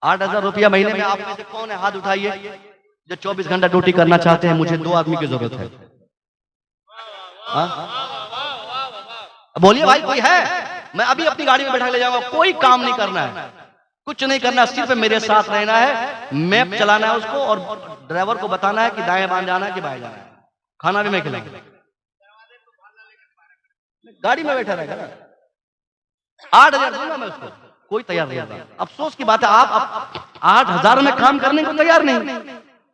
8,000 रुपया महीने में। आप में से कौन है, हाथ उठाइए, जो 24 घंटा ड्यूटी करना चाहते हैं? मुझे 2 आदमी की जरूरत है। बोलिए भाई, कोई है? मैं अभी अपनी गाड़ी में बैठा ले जाऊंगा। कोई काम नहीं करना है, कुछ नहीं करना, सिर्फ मेरे साथ रहना है, मैप चलाना है उसको, और ड्राइवर को बताना है कि दाएं बाएं जाना है कि बाएं जाना है। खाना भी मैं खिलाऊंगा, गाड़ी में बैठा रहेगा ना। 8,000 दूंगा मैं उसको, कोई तैयार नहीं होगा। अफसोस की बात है, आप 8,000 में काम करने को तैयार नहीं।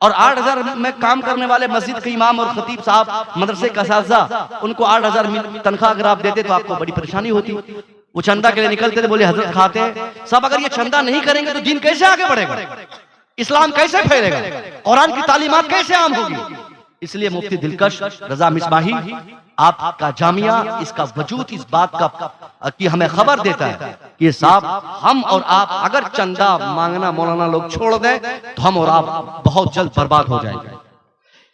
और 8,000 में काम करने वाले मस्जिद के इमाम और खतीब साहब, मदरसे का असातिज़ा, उनको 8,000 तनख्वाह अगर आप देते तो आपको बड़ी परेशानी होती। वो चंदा के लिए निकलते थे, बोले हजरत खाते हैं सब। अगर ये चंदा नहीं करेंगे तो दीन कैसे आगे बढ़ेगा, इस्लाम कैसे फैलेगा, कुरान की तालीमात कैसे आम होगी? इसलिए मुफ्ती दिलकश रजा मिसबाही आपका जामिया, इसका वजूद इस बात का कि हमें खबर देता है कि साहब हम और आप अगर चंदा मांगना मौलाना लोग छोड़ दें तो हम और आप बहुत जल्द बर्बाद हो जाएंगे।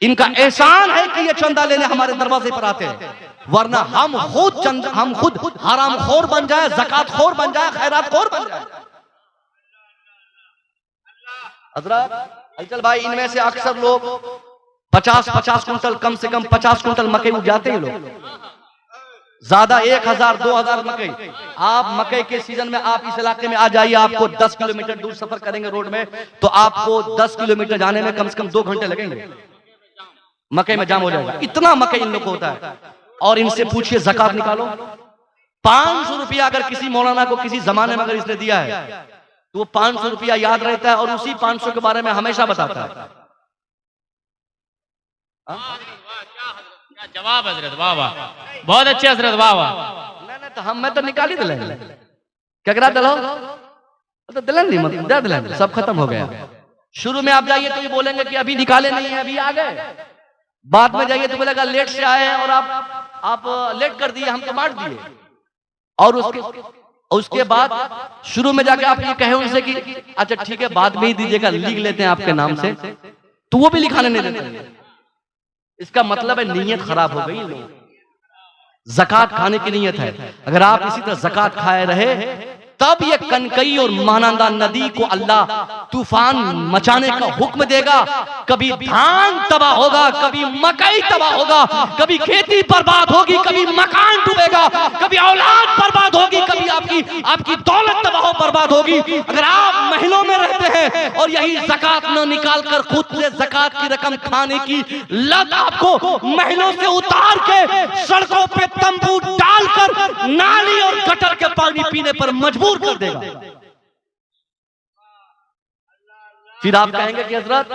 इनका एहसान है कि ये चंदा लेने हमारे दरवाजे पर आते हैं, वरना हम खुद हराम खोर बन जाए, ज़कात खोर बन जाए, खैरात खोर बन जाए। हज़रत अचल भाई, इनमें से अक्सर लोग 50 कुंटल, कम से कम 50 कुंटल मकई उपजाते हैं लोग, ज्यादा 1,000 2,000 मकई। आप मकई के सीजन में आप इस इलाके में आ जाइए, आपको 10 किलोमीटर दूर सफर करेंगे रोड में तो आपको 10 किलोमीटर जाने में कम से कम 2 घंटे लगेंगे। मकई में जाम हो जाएगा, इतना मकई इन लोग को होता है। और इनसे पूछिए ज़कात निकालो। 500 रुपया अगर किसी मौलाना को किसी जमाने में अगर इसने दिया है तो वो 500 रुपया याद रहता है और उसी 500 के बारे में हमेशा बताता है। क्या जवाब हजरत, वाह वाह, बहुत अच्छे हजरत, वाह वाह। नहीं तो मैं तो निकाल ही दिले, क्या करा दिलो तो दिलन नहीं, मतलब दे दिलन, सब खत्म हो गया। शुरू में आप जाइए तो ये बोलेंगे कि अभी निकाले नहीं है, अभी आ गए। बाद में जाइए तो बोलेगा लेट से आए और आप लेट कर दिए, हम तो बांट दिए। और उसके बाद शुरू में जाके आप ये कहे उनसे कि अच्छा ठीक है बाद में ही दीजिएगा, लिख लेते हैं आपके नाम से, तो वो भी लिखाने नहीं देते। इसका मतलब है नीयत खराब हो गई। ज़कात खाने की नीयत है। अगर आप इसी तरह ज़कात खाए रहे तब ये कनकई और महानंदा नदी को अल्लाह तूफान मचाने का हुक्म देगा। कभी धान तबाह होगा, कभी मकई तबाह होगा, कभी खेती बर्बाद होगी, कभी मकान डूबेगा, कभी औलाद बर्बाद होगी, कभी आपकी दौलत तबाह बर्बाद होगी। अगर आप महलों में रहते हैं और यही ज़कात न निकाल कर खुद से ज़कात की रकम खाने की लत आपको महलों से उतार के सड़कों पे तंबू डालकर नाली और गटर के पानी पीने पर मजबूर कर देगा, फिर आप कहेंगे कि हजरत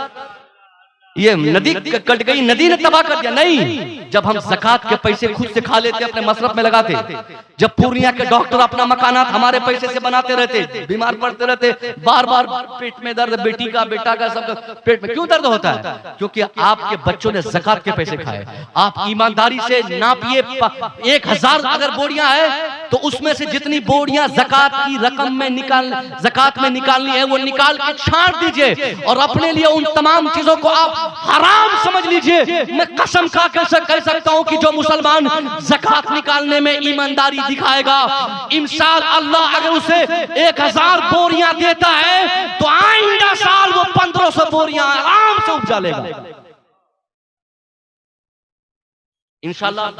ये नदी कट गई, नदी ने तबाह कर दिया। नहीं, जब हम ज़कात के पैसे खुद से खा लेते, अपने मसरफ में लगाते, जब पूर्णिया के डॉक्टर अपना मकानात हमारे पैसे से बनाते रहते, बीमार पड़ते रहते, बार बार पेट में दर्द, बेटी का बेटा का सबका पेट में क्यों दर्द होता है? क्योंकि आपके बच्चों ने ज़कात के पैसे खाए। आप ईमानदारी से नापिए, 1,000 अगर बोरियां है तो उसमें से जितनी बोरियां ज़कात की रकम में ज़कात में निकालनी है वो निकाल के छांट दीजिए और अपने लिए उन तमाम चीजों को आप हराम समझ लीजिए। मैं कसम खा कर कह सकता हूं कि जो मुसलमान ज़कात निकालने में ईमानदारी दिखाएगा, इंशाअल्लाह अगर उसे 1000 बोरियां देता है तो आइंदा साल वो 1500 बोरियां आराम से उपजा लेगा। इंशाअल्लाह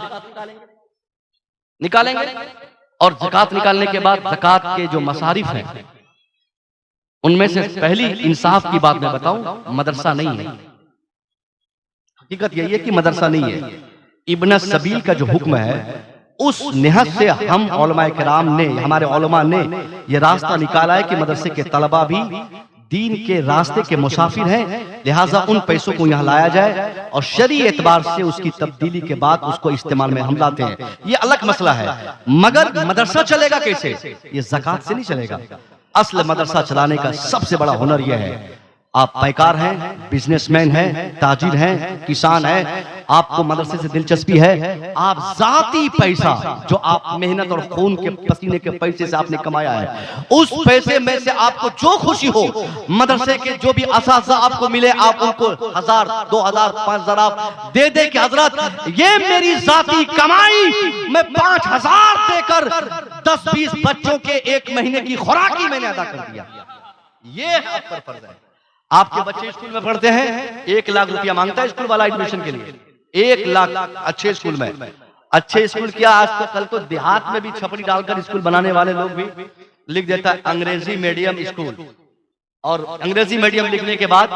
निकालेंगे। और ज़कात निकालने के बाद ज़कात के जो मसारिफ हैं उनमें से पहली इंसाफ की बात मैं बताऊं, मदरसा नहीं है। हकीकत यही है कि मदरसा नहीं है। इब्न सबील का जो हुक्म है उस निहत से हम उलमाए किराम ने, हमारे उलमा ने यह रास्ता निकाला है कि मदरसे के तलबा भी दीन के रास्ते के मुसाफिर हैं, लिहाजा उन पैसों को यहाँ लाया जाए और शरई एतबार से उसकी तब्दीली के बाद उसको इस्तेमाल में हम लाते हैं। ये अलग मसला है। मगर मदरसा चलेगा कैसे? ये ज़कात से नहीं चलेगा। असल मदरसा चलाने का सबसे बड़ा हुनर यह है, आप पैकार हैं, बिजनेसमैन हैं, ताजिर हैं, किसान हैं, आपको मदरसे से दिलचस्पी है, आप जाती पैसा जो आप मेहनत और खून के पसीने के पैसे से आपने कमाया है, उस पैसे में से आपको जो खुशी हो, मदरसे के जो भी असासा आपको मिले, आप उनको 1000, 2000, 5000 आप दे दे कि हजरत ये मेरी जाती कमाई, मैं 5000 देकर 10-20 बच्चों के 1 महीने की खुराकी मैंने अदा कर दिया। ये आप पर फर्ज है। आपके बच्चे स्कूल में पढ़ते हैं, 1 लाख रुपया मांगता है स्कूल वाला एडमिशन के लिए, 1 लाख अच्छे स्कूल में। अच्छे स्कूल किया, आज तो कल तो देहात में भी छपड़ी डालकर स्कूल बनाने वाले लोग भी लिख देता है अंग्रेजी मीडियम स्कूल। और अंग्रेजी मीडियम लिखने के बाद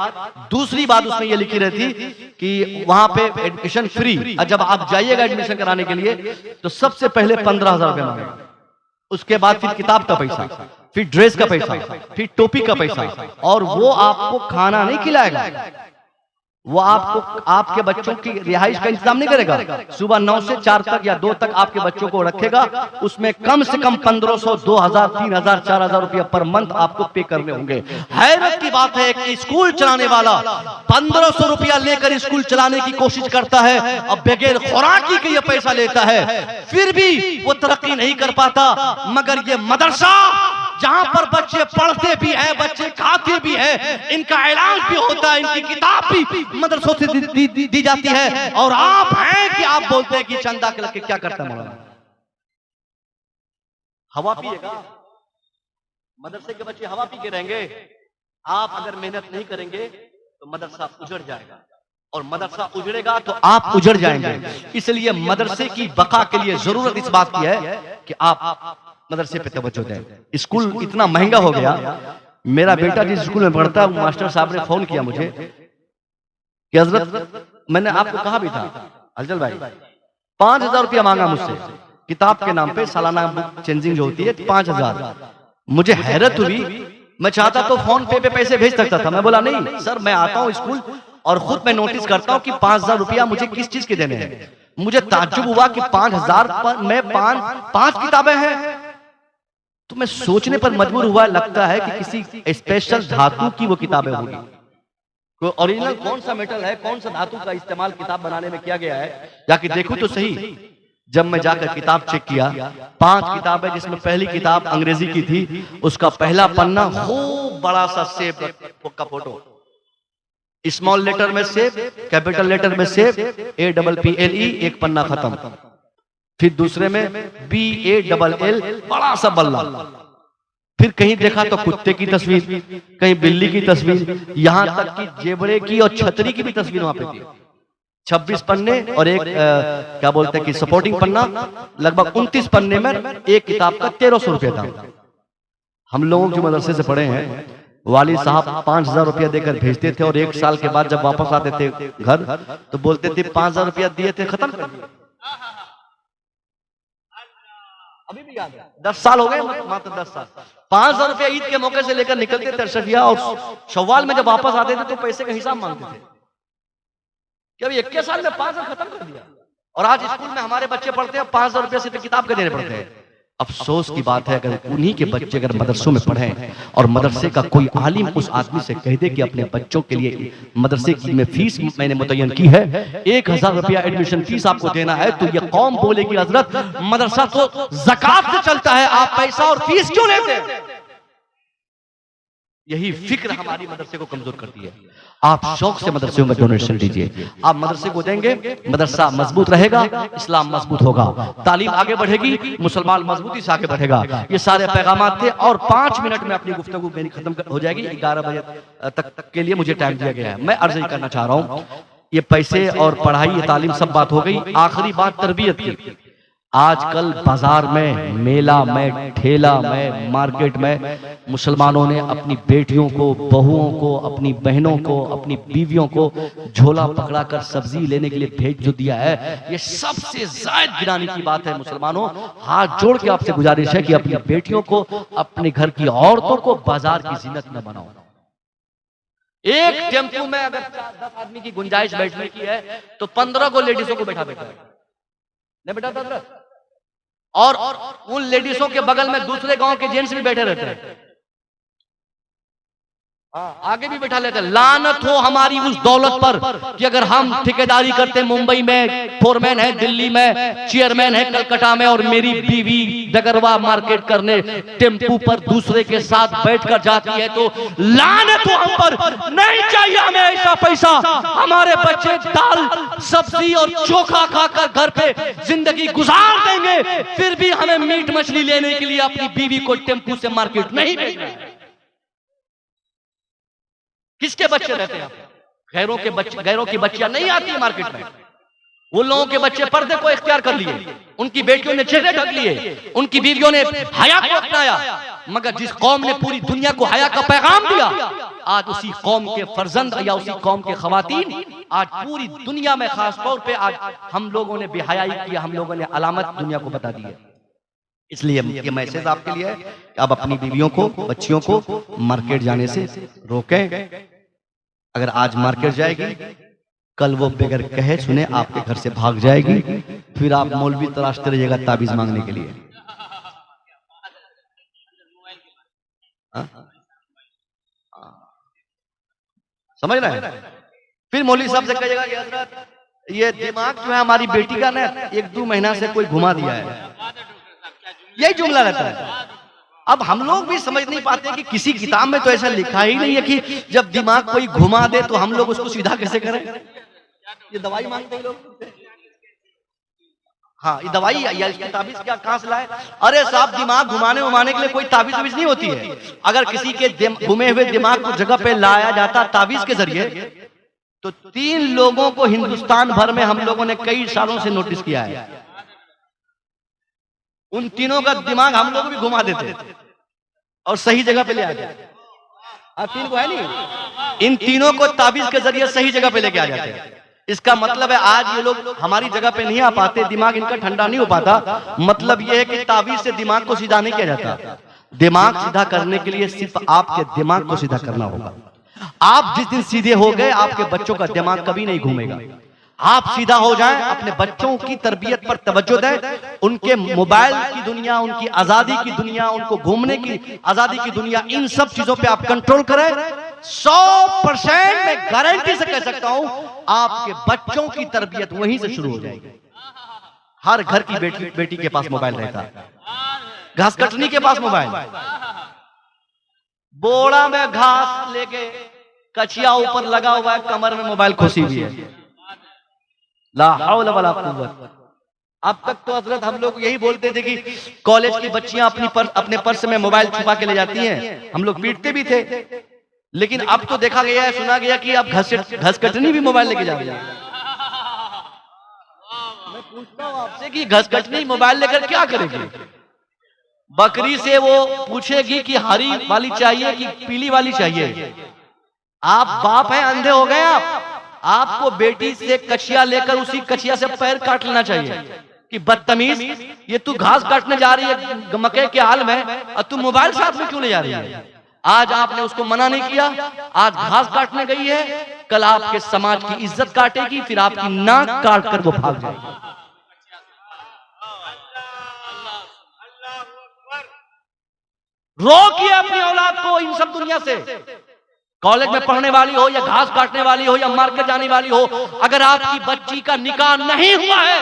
दूसरी बात उसमें यह लिखी रहती कि वहां पे एडमिशन फ्री। जब आप जाइएगा एडमिशन कराने के लिए तो सबसे पहले 15,000 रुपया मांगेगा, उसके बाद फिर किताब का पैसा, फिर ड्रेस का पैसा, फिर टोपी का पैसा, और वो आपको खाना नहीं खिलाएगा, वो आपको आपके बच्चों की रिहाइश का इंतजाम नहीं करेगा। सुबह 9 से 4 तक या 2 तक आपके बच्चों को रखेगा, उसमें कम से कम 1500, 2000, 3000, 4000 रुपया पर मंथ आपको पे करने होंगे। हैरत की बात है कि स्कूल चलाने वाला 1500 रुपया लेकर स्कूल चलाने की कोशिश करता है, अब बगैर खुराकी के ये पैसा लेता है, फिर भी वो तरक्की नहीं कर पाता। मगर ये मदरसा जहां पर बच्चे पढ़ते भी हैं, बच्चे खाते भी हैं, इनका इलाज भी होता है, इनकी किताब भी मदरसों से दी जाती है, और आप हैं कि आप बोलते हैं कि चंदा के लगे क्या करता है मौलाना? हवा पिएगा? मदरसे के बच्चे हवा पी के रहेंगे? आप अगर मेहनत नहीं करेंगे तो मदरसा उजड़ जाएगा, और मदरसा उजड़ेगा तो आप उजड़ जाएंगे। इसलिए मदरसे की बका के लिए जरूरत इस बात की है कि आप मदरसे पे तवज्जो दें। स्कूल इतना महंगा हो गया, मेरा बेटा जिस स्कूल में पढ़ता है मास्टर साहब ने फोन किया मुझे कि हजरत, मैंने आपको कहा भी था अफजल भाई, 5000 रुपया मांगा मुझसे किताब के नाम पे, सालाना बुक चेंजिंग जो होती है 5000। मुझे हैरत हुई, मैं चाहता तो फोन पे पैसे भेज सकता था, मैं बोला नहीं सर, मैं आता हूँ स्कूल और खुद मैं नोटिस करता हूँ कि 5000 रुपया मुझे किस चीज के देने हैं। मुझे ताज्जुब हुआ कि 5000 में 5 किताबें हैं। तो मैं सोचने पर मजबूर हुआ, लगता है कि किसी स्पेशल धातु की वो किताबें होंगी। कोई ओरिजिनल कौन सा मेटल है, कौन सा धातु का इस्तेमाल किताब बनाने में किया गया है, जाके देखूं तो सही। जब मैं जाकर किताब चेक किया, 5 किताबें, जिसमें पहली किताब अंग्रेजी की थी, उसका पहला पन्ना खूब बड़ा सा सेब का फोटो, स्मॉल लेटर में सेब, कैपिटल लेटर में सेब, APPLE, एक पन्ना खत्म। फिर दूसरे में BALL, बड़ा सा बल्ला। फिर कहीं देखा तो कुत्ते की तस्वीर, कहीं बिल्ली की तस्वीर, यहां तक कि जेबड़े की और छतरी की भी तस्वीर वहां पे थी। 26 पन्ने और एक क्या बोलते हैं कि सपोर्टिंग पन्ना, लगभग 29 पन्ने में एक किताब का 1300 रुपया था। हम लोग जो मदरसे से पढ़े हैं, वाली साहब 5000 रुपया देकर भेजते थे, और 1 साल के बाद जब वापस आते थे घर तो बोलते थे 5000 रुपया दिए थे, खत्म कर दिया। अभी भी याद है, 10 साल हो गए, मात्र 10 साल। 5000 रुपया ईद के मौके से लेकर निकलते थे अशरफिया, और शव्वाल में जब वापस आते थे तो पैसे का हिसाब मांगते थे कि अभी 21 साल में 5000 खत्म कर दिया। और आज स्कूल में हमारे बच्चे पढ़ते हैं, 5000 रुपया से तो किताब के देने पड़ते हैं। अफसोस की बात है, अगर उन्हीं के बच्चे अगर मदरसों में पढ़े और मदरसे का कोई आलिम उस आदमी से कह दे कि अपने बच्चों के लिए मदरसे की में फीस मैंने मुतय्यन की है, 1000 रुपया एडमिशन फीस आपको देना है, तो ये कौम बोलेगी हजरत मदरसा तो ज़कात से चलता है, आप पैसा और फीस क्यों लेते हैं? यही फिक्र हमारी मदरसे को कमजोर करती है। आप शौक से मदरसे में डोनेशन दीजिए। आप मदरसे को देंगे, मदरसा मजबूत रहेगा, इस्लाम मजबूत होगा, तालीम आगे बढ़ेगी, मुसलमान मजबूती से आगे बढ़ेगा। ये सारे पैगामात थे और 5 मिनट में अपनी गुफ्तगू मेरी खत्म हो जाएगी। 11 बजे तक के लिए मुझे टाइम दिया गया है। मैं अर्ज करना चाह रहा हूँ, ये पैसे और पढ़ाई, ये तालीम सब बात हो गई। आखिरी बात तरबियत की। आजकल बाजार में, मेला में, ठेला में, मार्केट में मुसलमानों ने अपनी बेटियों को, बहुओं को, अपनी बहनों को, अपनी बीवियों को झोला पकड़ाकर सब्जी लेने के लिए भेज जो दिया है, ये सबसे ज्यादा गिराने की बात है। मुसलमानों, हाथ जोड़ के आपसे गुजारिश है कि अपनी बेटियों को, अपने घर की औरतों को बाजार की जीनत न बनाओ। एक टेम्पो में अगर 10 आदमी की गुंजाइश बैठने की है तो 15 को लेडीजों को बैठा नहीं बैठा था, और उन लेडीजों के बगल में दूसरे गांव के जेंट्स भी बैठे रहते हैं, आगे भी बैठा लेते हैं। लानत हो हमारी उस दौलत पर कि अगर हम ठेकेदारी करते, मुंबई में फोरमैन है, दिल्ली में चेयरमैन है, कलकत्ता में, और मेरी बीवी डगरवा मार्केट करने टेम्पू पर दूसरे के साथ बैठकर जाती है, तो लानत हो हम पर। नहीं चाहिए हमें ऐसा पैसा। हमारे बच्चे दाल सब्जी और चोखा खाकर घर पे जिंदगी गुजार देंगे, फिर भी हमें मीट मछली लेने के लिए अपनी बीवी को टेम्पू से मार्केट नहीं भेजना है। किसके बच्चे रहते हैं? गैरों के बच्चे, गैरों की बच्चियां नहीं आती है मार्केट में। उन लोगों के बच्चे पर्दे को इख्तियार कर लिए, उनकी बेटियों ने चेहरे ढक लिए, उनकी बीवियों ने हया को अपनाया। मगर जिस कौम ने पूरी दुनिया को हया का पैगाम दिया, आज उसी कौम के फर्जंद या उसी कौम के खवातीन आज पूरी दुनिया में, खास तौर पे आज हम लोगों ने बेहयाई किया, हम लोगों ने अलामत दुनिया को बता दी है। इसलिए ये मैसेज आपके लिए है कि आप अपनी बीवियों को, बच्चियों को मार्केट जाने से रोकें। अगर आज मार्केट जाएगी, कल वो बगैर कहे सुने आपके घर से भाग जाएगी, फिर आप मौलवी तलाशते रहिएगा ताबीज मांगने के लिए। समझ रहे हैं? फिर मौलवी साहब से कहिएगा कि हजरत ये दिमाग जो है हमारी बेटी का ना 1-2 महीना से कोई घुमा दिया है, यही जुमला रहता है। अब हम लोग भी समझ नहीं पाते कि किसी किताब में तो ऐसा लिखा ही नहीं है कि जब दिमाग कोई घुमा दे तो हम लोग उसको सीधा कैसे करें। ये दवाई मांगते हैं लोग। हाँ, ये दवाई या इसकी ताबीज क्या कहां से लाए? अरे साहब, दिमाग घुमाने के लिए कोई ताबीज नहीं होती है। अगर किसी के घुमे हुए दिमाग को जगह पे लाया जाता ताबीज के जरिए, तो 3 लोगों को हिंदुस्तान भर में हम लोगों ने कई सालों से नोटिस किया है। उन तीनों का दिमाग हम लोग भी घुमा देते और सही जगह पे ले आते। 3 को है नहीं, इन तीनों को ताबीज के जरिए सही जगह पे लेके आ जाते हैं। इसका मतलब है आज ये लोग हमारी जगह पे नहीं आ पाते, दिमाग इनका ठंडा नहीं हो पाता। मतलब ये है कि ताबीज से दिमाग को सीधा नहीं किया जाता। दिमाग सीधा करने के लिए सिर्फ आपके दिमाग को सीधा करना होगा। आप जिस दिन सीधे हो गए, आपके बच्चों का दिमाग कभी नहीं घूमेगा। आप सीधा हो जाएं, अपने बच्चों की तरबियत पर तवज्जो दें, उनके मोबाइल की दुनिया, उनकी आजादी की दुनिया, उनको घूमने की आजादी की दुनिया, इन सब चीजों पे आप कंट्रोल करें। 100% मैं गारंटी से कह सकता हूं, आपके बच्चों की तरबियत वहीं से शुरू हो जाएगी। हर घर की बेटी के पास मोबाइल रहता है, घास कटनी के पास मोबाइल, बोड़ा में घास लेके कचिया ऊपर लगा हुआ है, कमर में मोबाइल खोसी हुई है। ला हौल वला कुव्वत। अब तक तो हजरत हम लोग यही बोलते थे कि कॉलेज की बच्चियां अपने पर्स में मोबाइल छुपा के ले जाती हैं, हम लोग पीटते भी थे। लेकिन अब तो देखा गया है, सुना गया कि अब घास कटनी भी मोबाइल लेके जा रही है। मैं पूछता हूं आपसे कि घास कटनी मोबाइल लेकर क्या करेगी? बकरी से वो पूछेगी कि हरी वाली चाहिए कि पीली वाली चाहिए। आप बाप हैं, अंधे हो गए आप। आपको बेटी से कचिया लेकर उसी कचिया से पैर काट लेना चाहिए कि बदतमीज, ये तू घास काटने जा रही है मकई के हाल में और तू मोबाइल साथ में क्यों ले जा रही है? आज आपने उसको मना नहीं किया, आज घास काटने गई है, कल आपके समाज की इज्जत काटेगी, फिर आपकी नाक काट कर वो भाग जाएगी। रोकिए अपनी औलाद को इन सब दुनिया से। कॉलेज में पढ़ने वाली हो या घास काटने वाली हो या मार्केट जाने वाली हो, अगर आपकी बच्ची का निकाह नहीं हुआ है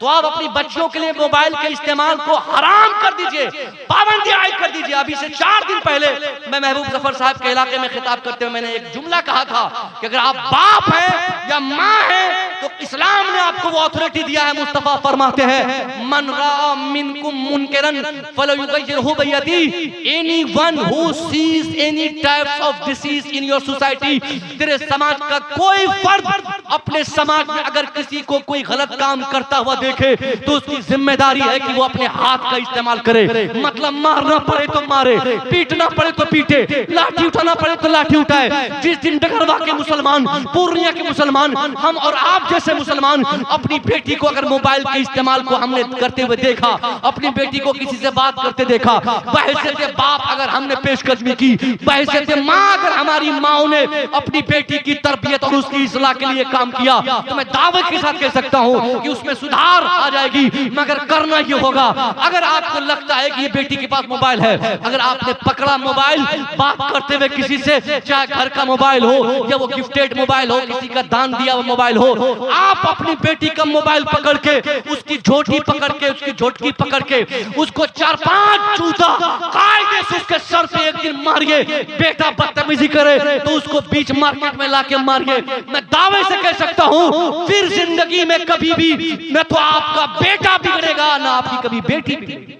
तो आप अपनी बच्चियों के लिए मोबाइल के इस्तेमाल को हराम कर दीजिए, पाबंदी आयद कर दीजिए। अभी से 4 दिन पहले मैं महबूब जफर साहब के इलाके में खिताब करते हुए मैंने एक जुमला कहा था कि अगर आप बाप हैं या माँ हैं तो इस्लाम ने आपको वो अथॉरिटी दिया है। मुस्तफा फरमाते हैं मन रा मिनकुम मुनकरन फलयुगय्यिरहु बियदी, anyone who sees any types of disease in your society, तेरे समाज का कोई फर्द अपने समाज में अगर किसी को कोई गलत काम करता हुआ देखे तो उसकी जिम्मेदारी है कि वो अपने हाथ का इस्तेमाल करे। मतलब मारना पड़े तो मारे, पीटना पड़े तो पीटे, लाठी उठाना पड़े तो लाठी उठाए। जिस दिन डगरवा के मुसलमान, पूर्णिया के मुसलमान, हम और आप जैसे मुसलमान अपनी बेटी को अगर मोबाइल के इस्तेमाल को हमने करते हुए देखा, अपनी बेटी को किसी से बात करते देखा, बहैसियत बाप अगर हमने पेशकदमी की, बहैसियत माँ अगर हमारी माओ ने अपनी बेटी की तरबियत और उसकी इस्लाह के लिए काम किया, तो मैं दावे के साथ कह सकता हूं कि उसमें सुधार आ जाएगी। मगर करना ये होगा, अगर आपको लगता है कि ये बेटी के पास मोबाइल है, अगर आपने पकड़ा मोबाइल बात करते हुए किसी से, चाहे घर का मोबाइल हो या वो गिफ्टेड मोबाइल हो, किसी का दान दिया हुआ मोबाइल हो, आप अपनी बेटी का मोबाइल पकड़ के उसकी झोटी पकड़ के, उसकी झोटकी पकड़ के उसको 4-5 जूता कायदे से उसके सर पे एक दिन मारिए। बेटा बदतमीजी करे तो उसको बीच मार्केट में लाके मारिए। मैं दावे से कह सकता हूं फिर जिंदगी में कभी भी न तो आपका बेटा बिगड़ेगा ना आपकी कभी बेटी बिगड़ेगी।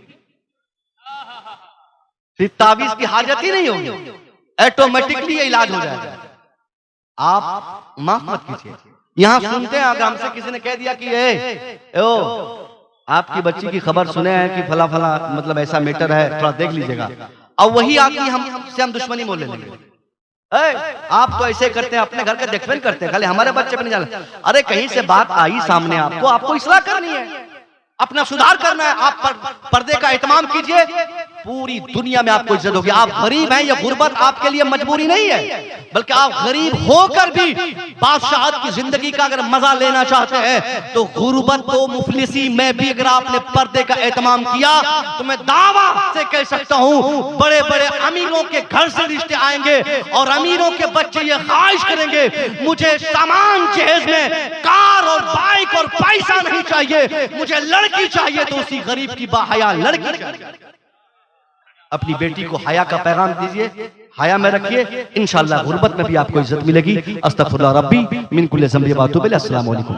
फिर तावीज की हाजत ही नहीं होगी, ऑटोमेटिकली ये इलाज हो जाएगा। आप माफ मत कीजिए। यहां सुनते हैं, अगर हमसे किसी ने कह दिया कि आपकी बच्ची की खबर सुने हैं कि फला फला मतलब ऐसा मैटर है, थोड़ा देख लीजिएगा, और वही आके हम दुश्मनी मोल ले लेंगे। आप तो ऐसे करते हैं, अपने घर का देखभाल करते हैं, खाली हमारे बच्चे पे नहीं जाना। अरे कहीं से बात आई सामने, आपको इस्लाह करनी है, अपना सुधार करना है, आप पर्दे का एहतमाम कीजिए, पूरी दुनिया में आपको इज्जत होगी। आप गरीब हैं, ये गुर्बत आपके लिए मजबूरी नहीं है, बल्कि आप गरीब होकर भी बादशाहत की जिंदगी का अगर मजा लेना चाहते हैं तो गुर्बत तो मुफलिसी में भी अगर आपने पर्दे का एहतमाम किया तो मैं दावा से कह सकता हूं बड़े बड़े अमीरों के घर से रिश्ते आएंगे और अमीरों के बच्चे ये ख्वाहिश करेंगे मुझे सामान जहेज में कार और बाइक और पैसा नहीं चाहिए, मुझे लड़की चाहिए, तो उसी गरीब की बाहया लड़की चाहिए। अपनी बेटी को हया का पैगाम दीजिए, हया में रखिए, इंशाअल्लाह गुर्बत में भी आपको इज्जत मिलेगी। अस्तगफिरुल्लाह रब्बी मिन कुल्ली ज़ंबि व अतूबु इलैह। अस्सलामु अलैकुम।